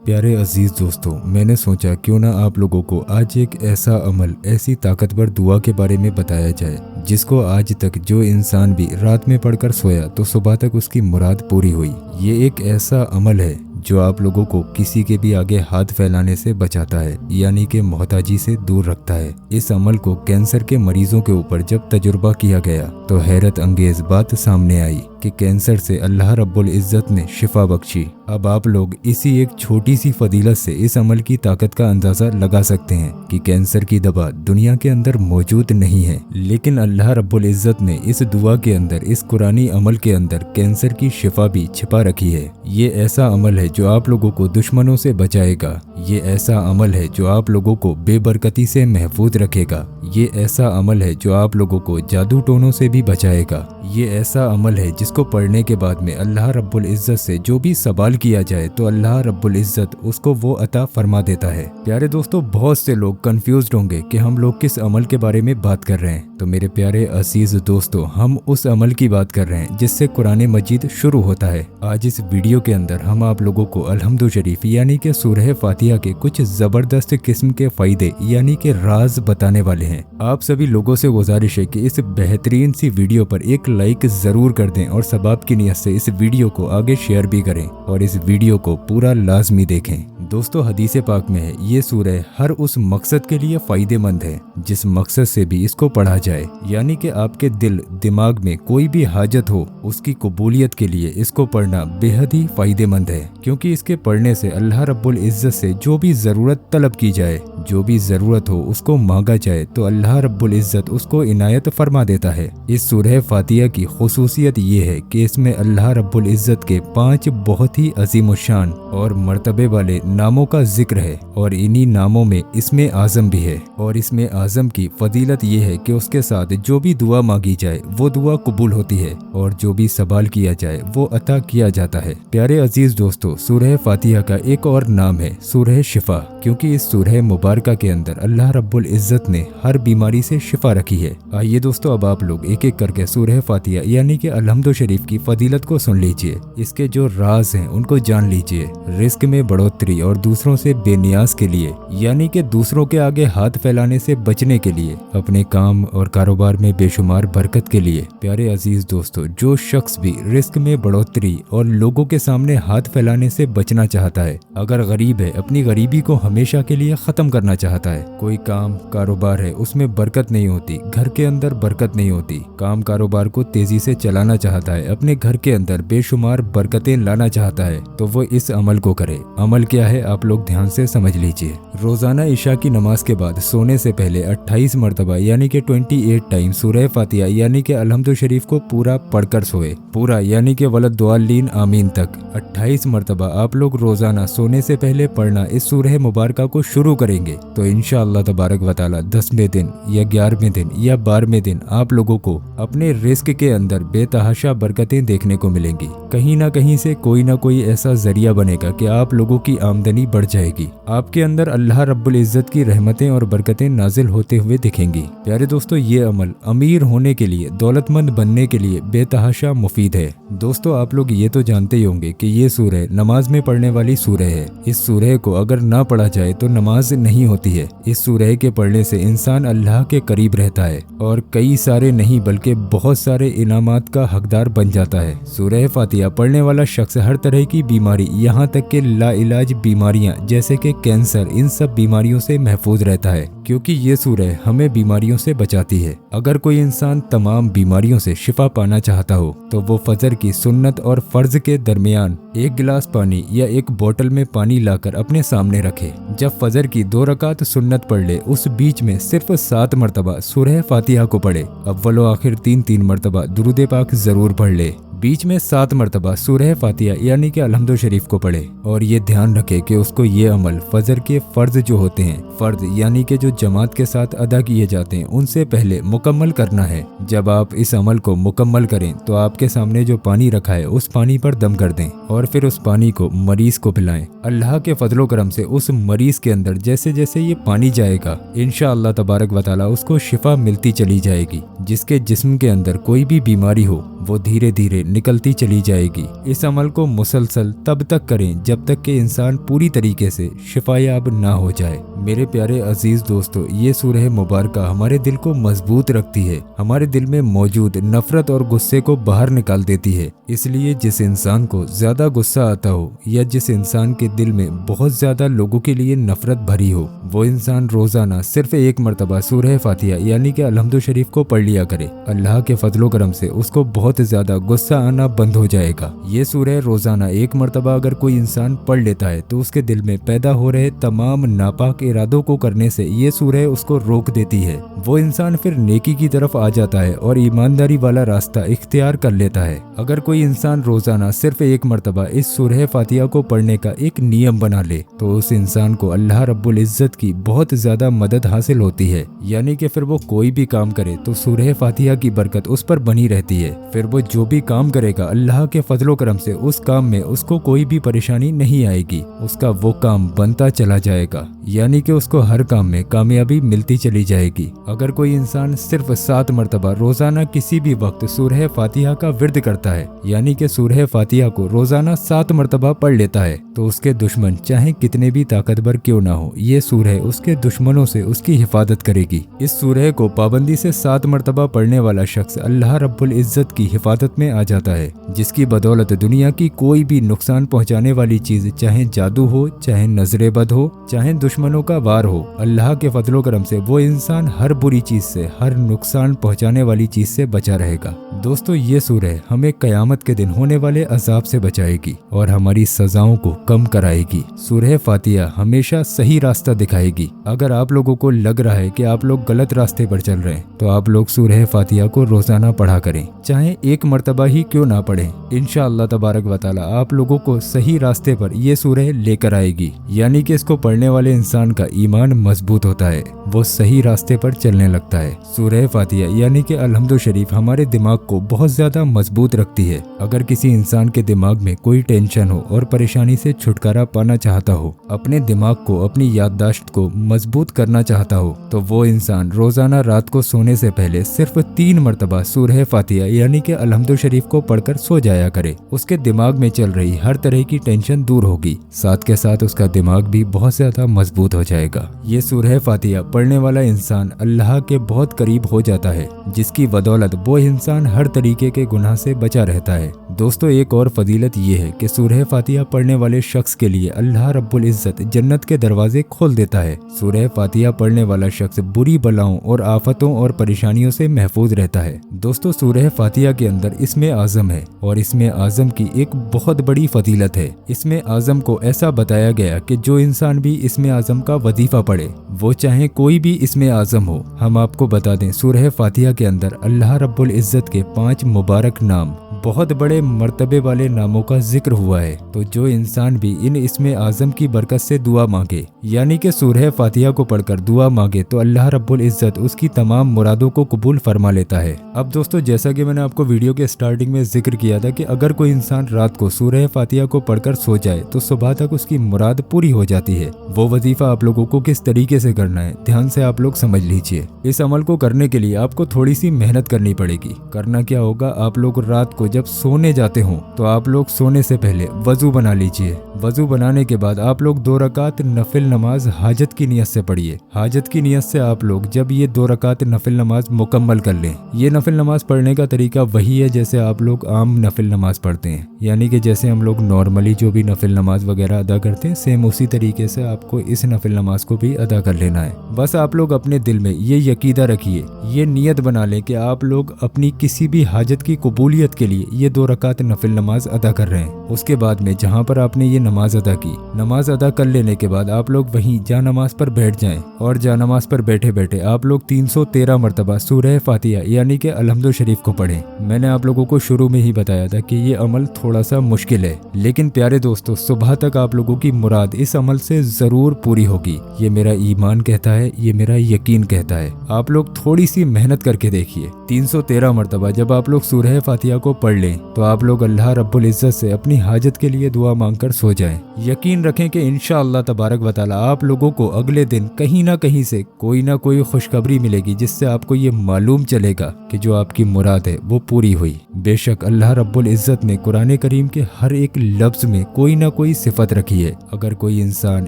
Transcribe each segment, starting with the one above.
प्यारे अजीज दोस्तों, मैंने सोचा क्यों ना आप लोगों को आज एक ऐसा अमल, ऐसी ताकतवर दुआ के बारे में बताया जाए जिसको आज तक जो इंसान भी रात में पढ़कर सोया तो सुबह तक उसकी मुराद पूरी हुई। ये एक ऐसा अमल है जो आप लोगों को किसी के भी आगे हाथ फैलाने से बचाता है, यानी कि मोहताजी से दूर रखता है। इस अमल को कैंसर के मरीजों के ऊपर जब तजुर्बा किया गया तो हैरत अंगेज बात सामने आई कि कैंसर से अल्लाह रब्बुल इज़्ज़त ने शिफा बख्शी। अब आप लोग इसी एक छोटी सी फजीलत से इस अमल की ताकत का अंदाज़ा लगा सकते हैं कि कैंसर की दवा दुनिया के अंदर मौजूद नहीं है, लेकिन अल्लाह रब्बुल इज़्ज़त ने इस दुआ के अंदर, इस कुरानी अमल के अंदर कैंसर की शिफा भी छिपा रखी है। ये ऐसा अमल है जो आप लोगों को दुश्मनों से बचाएगा। ये ऐसा अमल है जो आप लोगों को बेबरकती से महफूज रखेगा। ये ऐसा अमल है जो आप लोगों को जादू टोनों से भी बचाएगा। ये ऐसा अमल है जिसको पढ़ने के बाद में अल्लाह रब्बुल इज़्ज़त से जो भी सवाल किया जाए तो अल्लाह रब्बुल इज़्ज़त उसको वो अता फरमा देता है। प्यारे दोस्तों, बहुत से लोग कंफ्यूज्ड होंगे कि हम लोग किस अमल के बारे में बात कर रहे हैं। तो मेरे प्यारे अजीज दोस्तों, हम उस अमल की बात कर रहे हैं जिससे कुरान मजीद शुरू होता है। आज इस वीडियो के अंदर हम आप लोगों को अलहम्दु शरीफ यानी कि सूरह फातिहा के कुछ जबरदस्त किस्म के फायदे यानी कि राज बताने वाले हैं। आप सभी लोगों से गुजारिश है कि इस बेहतरीन सी वीडियो पर एक लाइक जरूर कर दें और सबाब की नियत से इस वीडियो को आगे शेयर भी करें और इस वीडियो को पूरा लाजमी देखें। दोस्तों, हदीस पाक में है ये सूरह हर उस मकसद के लिए फायदेमंद है जिस मकसद से भी इसको पढ़ा जाए, यानी कि आपके दिल दिमाग में कोई भी हाजत हो उसकी कबूलियत के लिए इसको पढ़ना बेहद ही फायदेमंद है, क्योंकि इसके पढ़ने से अल्लाह रब्बुल इज़्ज़त से जो भी ज़रूरत तलब की जाए, जो भी ज़रूरत हो उसको मांगा जाए तो अल्लाह रब्बुल इज़्ज़त उसको इनायत फरमा देता है। इस सूरह फातिहा की खुसूसियत ये है कि इसमें अल्लाह रब्बुल इज़्ज़त के 5 बहुत ही अजीम शान और मर्तबे वाले नामों का जिक्र है और इन्हीं नामों में इसमें आज़म भी है। और इसमें आज़म की फजीलत ये है कि उसके साथ जो भी दुआ मांगी जाए वो दुआ कबूल होती है और जो भी सवाल किया जाए वो अता किया जाता है। प्यारे अजीज दोस्तों, सूरह फातिहा का एक और नाम है सूरह शिफा, क्योंकि इस सूरह मुबारका के अंदर अल्लाह रब्बुल इज़्ज़त ने हर बीमारी से शिफा रखी है। आइए दोस्तों, अब आप लोग एक एक करके सूरह फातिहा यानी कि अलहम्दु शरीफ की फजीलत को सुन लीजिए। इसके जो राज हैं उनको जान लीजिए। रिस्क में बढ़ोतरी और दूसरों से बेनियाज के लिए, यानी कि दूसरों के आगे हाथ फैलाने से बचने के लिए, अपने काम और कारोबार में बेशुमार बरकत के लिए। प्यारे अजीज दोस्तों, जो शख्स भी रिस्क में बढ़ोतरी और लोगों के सामने हाथ फैलाने से बचना चाहता है, अगर गरीब है, अपनी गरीबी को हमेशा के लिए खत्म करना चाहता है, कोई काम कारोबार है उसमें बरकत नहीं होती, घर के अंदर बरकत नहीं होती, काम कारोबार को तेजी से चलाना चाहता है, अपने घर के अंदर बेशुमार बरकतें लाना चाहता है, तो वो इस अमल को करे। अमल क्या है आप लोग ध्यान से समझ लीजिए। रोजाना इशा की नमाज के बाद सोने से पहले 28 मरतबा यानी कि 28 टाइम सूरह फातिहा यानी कि अलहम्दु शरीफ को पूरा पढ़कर सोए। पूरा यानी कि वलद्दालीन आमीन तक 28 मरतबा आप लोग रोजाना सोने से पहले पढ़ना इस सूरह मुबारका को शुरू करेंगे तो इंशाअल्लाह तबारक व तआला 10वें दिन या 11वें दिन या 12वें दिन आप लोगों को अपने रिस्क के अंदर बेतहाशा बरकतें देखने को मिलेंगी। कहीं ना कहीं से कोई ना कोई ऐसा जरिया बनेगा कि आप लोगों की आमदनी बढ़ जाएगी। आपके अंदर अल्लाह रब्बुल इज़्ज़त की रहमतें और बरकतें नाजिल होते हुए दिखेंगी। प्यारे दोस्तों, ये अमल अमीर होने के लिए, दौलतमंद बनने के लिए बेतहाशा मुफीद है। दोस्तों, आप लोग ये तो जानते ही होंगे कि ये सूरह नमाज में पढ़ने वाली सूरह है। इस सूरह को अगर ना पढ़ा जाए तो नमाज नहीं होती है। इस सूरह के पढ़ने से इंसान अल्लाह के करीब रहता है और कई सारे नहीं बल्कि बहुत सारे इनामात का हकदार बन जाता है। सूरह फातिहा पढ़ने वाला शख्स हर तरह की बीमारी, यहाँ तक कि लाइलाज बीमारियां जैसे कि कैंसर, इन सब बीमारियों से महफूज रहता है, क्योंकि ये सूरह हमें बीमारियों से बचाती है। अगर कोई इंसान तमाम बीमारियों से शिफा पाना चाहता हो तो वो फजर की सुन्नत और फर्ज के दरमियान एक गिलास पानी या एक बोतल में पानी लाकर अपने सामने रखे। जब फजर की 2 रकात सुन्नत पढ़ ले, उस बीच में सिर्फ 7 मरतबा सूरह फातिहा को पढ़े। अव्वल व आखिर 3-3 मरतबा दुरूद पाक जरूर पढ़ ले। बीच में 7 मरतबा सूरह फातिहा यानी कि अलहम्दु शरीफ को पढ़े। और ये ध्यान रखे कि उसको ये अमल फजर के फर्ज जो होते हैं, फर्ज यानी कि जो जमात के साथ अदा किए जाते हैं, उनसे पहले मुकम्मल करना है। जब आप इस अमल को मुकम्मल करें तो आपके सामने जो पानी रखा है उस पानी पर दम कर दें और फिर उस पानी को मरीज को पिलाएं। अल्लाह के फजलो करम से उस मरीज के अंदर जैसे जैसे ये पानी जाएगा इंशाअल्लाह तबारक व तआला उसको शिफा मिलती चली जाएगी। जिसके जिस्म के अंदर कोई भी बीमारी हो वो धीरे धीरे निकलती चली जाएगी। इस अमल को मुसलसल तब तक करें जब तक कि इंसान पूरी तरीके से शिफायाब ना हो जाए। मेरे प्यारे अजीज दोस्तों, ये सूरह मुबारका हमारे दिल को मजबूत रखती है, हमारे दिल में मौजूद नफरत और गुस्से को बाहर निकाल देती है। इसलिए जिस इंसान को ज्यादा गुस्सा आता हो या जिस इंसान के दिल में बहुत ज्यादा लोगों के लिए नफरत भरी हो, वो इंसान रोजाना सिर्फ एक मरतबा सूरह फातिहा यानी कि अलहम्दु शरीफ को पढ़ लिया करे। अल्लाह के फजलो करम से उसको बहुत ज्यादा गुस्सा आना बंद हो जाएगा। ये सूरह रोजाना एक मरतबा अगर कोई इंसान पढ़ लेता है तो उसके दिल में पैदा हो रहे तमाम नापाक इरादों को करने से ये सूरह उसको रोक देती है। वो इंसान फिर नेकी की तरफ आ जाता है और ईमानदारी वाला रास्ता इख्तियार कर लेता है। अगर कोई इंसान रोजाना सिर्फ एक मरतबा इस सूरह फातिहा को पढ़ने का एक नियम बना ले तो उस इंसान को अल्लाह रब्बुल इज्जत की बहुत ज्यादा मदद हासिल होती है। यानी कि फिर वो कोई भी काम करे तो सूरह फातिहा की बरकत उस पर बनी रहती है। फिर वो जो भी काम करेगा अल्लाह के फजलो करम से उस काम में उसको कोई भी परेशानी नहीं आएगी, उसका वो काम बनता चला जाएगा। यानी कि उसको हर काम में कामयाबी मिलती चली जाएगी। अगर कोई इंसान सिर्फ 7 मरतबा रोजाना किसी भी वक्त सूरह फातिहा का विर्द करता है, यानी कि सूरह फातिहा को रोजाना 7 मरतबा पढ़ लेता है, तो उसके दुश्मन चाहे कितने भी ताकतवर क्यों ना हो, ये सूरह उसके दुश्मनों से उसकी हिफाजत करेगी। इस सूरह को पाबंदी से 7 मरतबा पढ़ने वाला शख्स अल्लाह रब्बुल इज्जत की हिफाजत में आ जाता है, जिसकी बदौलत दुनिया की कोई भी नुकसान पहुंचाने वाली चीज, चाहे जादू हो, चाहे नजरे बद हो, चाहे दुश्मनों का वार हो, अल्लाह के फजलो करम से वो इंसान हर बुरी चीज से, हर नुकसान पहुंचाने वाली चीज से बचा रहेगा। दोस्तों, ये सूरह हमें कयामत के दिन होने वाले अजाब से बचाएगी और हमारी सजाओं को कम कराएगी। सूरह फातिहा हमेशा सही रास्ता दिखाएगी। अगर आप लोगों को लग रहा है कि आप लोग गलत रास्ते पर चल रहे हैं तो आप लोग सूरह फातिहा को रोजाना पढ़ा करें, चाहे एक मरतबा ही क्यों ना पढ़ें। इंशाअल्लाह तबारक व तआला आप लोगों को सही रास्ते पर यह सूरह लेकर आएगी। यानी कि इसको पढ़ने वाले इंसान का ईमान मजबूत होता है, वो सही रास्ते पर चलने लगता है। सूरह फातिहा यानी कि अलहम्दु शरीफ हमारे दिमाग को बहुत ज्यादा मजबूत रखती है। अगर किसी इंसान के दिमाग में कोई टेंशन हो और परेशानी से छुटकारा पाना चाहता हो, अपने दिमाग को, अपनी याददाश्त को मजबूत करना चाहता हो, तो वो इंसान रोजाना रात को सोने से पहले सिर्फ 3 मरतबा सूरह फातिहा यानी कि अलहम्दु शरीफ को पढ़कर सो जाया करे। उसके दिमाग में चल रही हर तरह की टेंशन दूर होगी, साथ के साथ उसका दिमाग भी बहुत ज्यादा मजबूत हो जाएगा। ये सूरह फातिहा पढ़ने वाला इंसान अल्लाह के बहुत करीब हो जाता है, जिसकी बदौलत वो इंसान हर तरीके के गुनाह से बचा रहता है। दोस्तों, एक और फजीलत ये है कि सूरह फातिहा पढ़ने वाले शख्स के लिए अल्लाह रब्बुल इज्जत जन्नत के दरवाजे खोल देता है। सूरह फातिहा पढ़ने वाला शख्स बुरी बलाओं और आफतों और परेशानियों से महफूज रहता है। दोस्तों, सूरह फातिहा के अंदर इसमें आज़म है और इसमें आज़म की एक बहुत बड़ी फजीलत है। इसमें आज़म को ऐसा बताया गया कि जो इंसान भी इसमें आज़म का वजीफा पढ़े, वो चाहे कोई भी इसमें आज़म हो। हम आपको बता दें, सूरह फातिहा के अंदर अल्लाह रब्बुल इज्जत के 5 मुबारक नाम, बहुत बड़े मर्तबे वाले नामों का जिक्र हुआ है। तो जो इंसान भी इन इसमें आज़म की बरकत से दुआ मांगे, यानी कि सूरह फातिहा को पढ़कर दुआ मांगे, तो अल्लाह रब्बुल इज्जत उसकी तमाम मुरादों को कबूल फरमा लेता है। अब दोस्तों, जैसा कि मैंने आपको वीडियो के स्टार्टिंग में जिक्र किया था कि अगर कोई इंसान रात को सूरह फातिहा को पढ़कर सो जाए तो सुबह तक उसकी मुराद पूरी हो जाती है। वो वजीफा आप लोगों को किस तरीके से करना है, ध्यान से आप लोग समझ लीजिए। इस अमल को करने के लिए आपको थोड़ी सी मेहनत करनी पड़ेगी। करना क्या होगा, आप लोग रात को जब सोने जाते हो तो आप लोग सोने से पहले वजू बना लीजिए। वजू बनाने के बाद आप लोग 2 रकात नफिल नमाज हाजत की नियत से पढ़िए। हाजत की नियत से आप लोग जब ये 2 रकात नफिल नमाज मुकम्मल कर लें, ये नफिल नमाज पढ़ने का तरीका वही है जैसे आप लोग आम नफिल नमाज पढ़ते हैं, यानी कि जैसे हम लोग नॉर्मली जो भी नफिल नमाज वगैरह अदा करते हैं, सेम उसी तरीके से आपको इस नफिल नमाज को भी अदा कर लेना है। बस आप लोग अपने दिल में ये यकीदा रखिए, ये नियत बना लें कि आप लोग अपनी किसी भी हाजत की कबूलियत के लिए ये 2 रकात नफिल नमाज अदा कर रहे हैं। उसके बाद में जहाँ पर आपने ये नमाज अदा की, नमाज अदा कर लेने के बाद आप लोग वहीं जा नमाज पर बैठ जाएं और जा नमाज पर बैठे बैठे आप लोग 313 मरतबा सूरह फातिहा यानी कि अलहम्दु शरीफ को पढ़ें। मैंने आप लोगों को शुरू में ही बताया था कि ये अमल थोड़ा सा मुश्किल है, लेकिन प्यारे दोस्तों, सुबह तक आप लोगों की मुराद इस अमल से जरूर पूरी होगी। ये मेरा ईमान कहता है, ये मेरा यकीन कहता है। आप लोग थोड़ी सी मेहनत करके देखिए, 313 मरतबा जब आप लोग सूरह फातिहा को पढ़ लें तो आप लोग अल्लाह रब्बुल इज़्ज़त से अपनी हाजत के लिए दुआ मांगकर सो जाएं। यकीन रखें कि इंशाअल्लाह तबारक व तआला आप लोगों को अगले दिन कहीं ना कहीं से कोई ना कोई खुशखबरी मिलेगी, जिससे आपको ये मालूम चलेगा कि जो आपकी मुराद है वो पूरी हुई। बेशक अल्लाह रब्बुल इज़्ज़त ने कुरान करीम के हर एक लफ्ज़ में कोई ना कोई सिफत रखी है। अगर कोई इंसान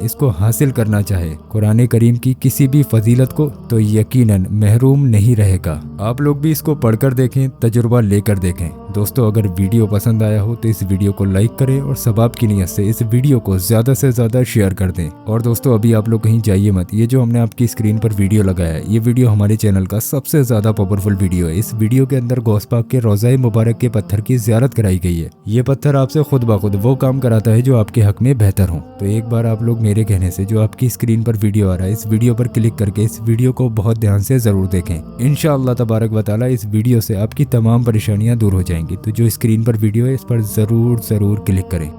इसको हासिल करना चाहे कुरान करीम की किसी भी फजीलत को, तो यकीनन महरूम नहीं रहेगा। आप लोग भी इसको पढ़कर देखें, तजुर्बा लेकर देखें। दोस्तों, अगर वीडियो पसंद आया हो तो इस वीडियो को लाइक करें और सवाब की नीयत से इस वीडियो को ज़्यादा से ज़्यादा शेयर कर दें। और दोस्तों, अभी आप लोग कहीं जाइए मत। ये जो हमने आपकी स्क्रीन पर वीडियो लगाया है, ये वीडियो हमारे चैनल का सबसे ज़्यादा पावरफुल वीडियो है। इस वीडियो के अंदर गौस पाक के रोज़ा मुबारक के पत्थर की ज़ियारत कराई गई है। ये पत्थर आपसे खुद ब खुद वो काम कराता है जो आपके हक में बेहतर हो। तो एक बार आप लोग मेरे कहने से जो आपकी स्क्रीन पर वीडियो आ रहा है, इस वीडियो पर क्लिक करके इस वीडियो को बहुत ध्यान से ज़रूर देखें। इंशाअल्लाह तबारक व तआला इस वीडियो से आपकी तमाम परेशानियाँ दूर हो जाएंगी। तो जो स्क्रीन पर वीडियो है, इस पर ज़रूर क्लिक करें।